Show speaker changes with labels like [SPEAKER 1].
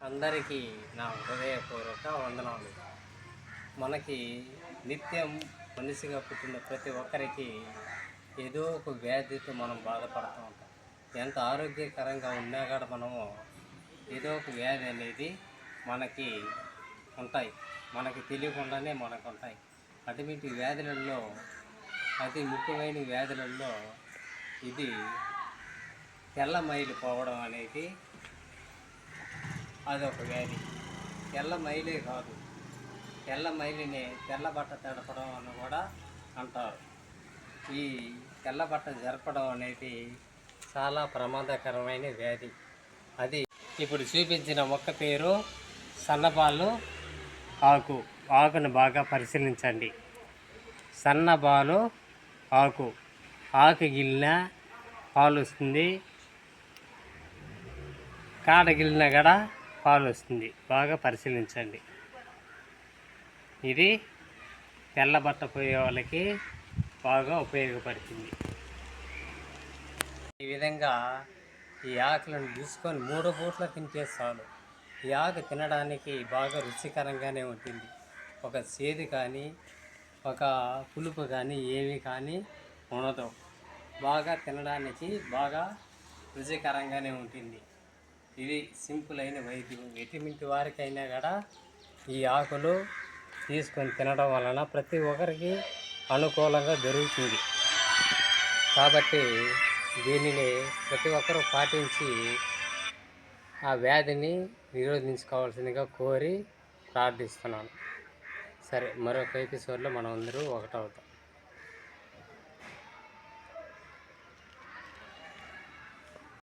[SPEAKER 1] అందరికీ నా హృదయపూర్వక వందనాలు. మనకి నిత్యం మనిషిగా పుట్టిన ప్రతి ఒక్కరికి ఏదో ఒక వ్యాధితో మనం బాధపడుతూ ఉంటాం. ఎంత ఆరోగ్యకరంగా ఉన్నా కూడా మనము ఏదో ఒక వ్యాధి అనేది మనకి ఉంటాయి, మనకి తెలియకుండానే మనకు ఉంటాయి. అటువంటి వ్యాధులలో అతి ముఖ్యమైన వ్యాధులలో ఇది తెల్ల మైలు పోవడం అనేది అదొక వ్యాధి. తెల్ల మైలే కాదు, తెల్ల మైలిని తెల్ల బట్ట తడపడం అని కూడా అంటారు. ఈ తెల్ల బట్ట జరపడం అనేది చాలా ప్రమాదకరమైన వ్యాధి. అది ఇప్పుడు చూపించిన మొక్క పేరు సన్నబాలు ఆకు. ఆకును బాగా పరిశీలించండి. సన్నబాలు ఆకు. ఆకు గిల్లిన పాలు వస్తుంది, కాడ గిల్లిన కూడా పాలు వస్తుంది. బాగా పరిశీలించండి. ఇది తెల్ల బట్ట పోయే వాళ్ళకి బాగా ఉపయోగపడుతుంది. ఈ విధంగా ఈ ఆకులను తీసుకొని 3 పూట్ల తింటే చాలు. ఈ ఆకు తినడానికి బాగా రుచికరంగానే ఉంటుంది. ఒక చేదు కానీ ఒక పులుపు కానీ ఏమి కానీ ఉండదు. బాగా తినడానికి బాగా రుచికరంగానే ఉంటుంది. ఇది సింపుల్ అయిన వైద్యం. ఎటువంటి వారికైనా కూడా ఈ ఆకులు తీసుకొని తినడం వలన ప్రతి ఒక్కరికి అనుకూలంగా జరుగుతుంది. కాబట్టి దీనిని ప్రతి ఒక్కరూ పాటించి ఆ వ్యాధిని నిరోధించుకోవాల్సిందిగా కోరి ప్రార్థిస్తున్నాను. సరే, మరొక ఎపిసోడ్లో మనం అందరూ ఒకటవుతాం.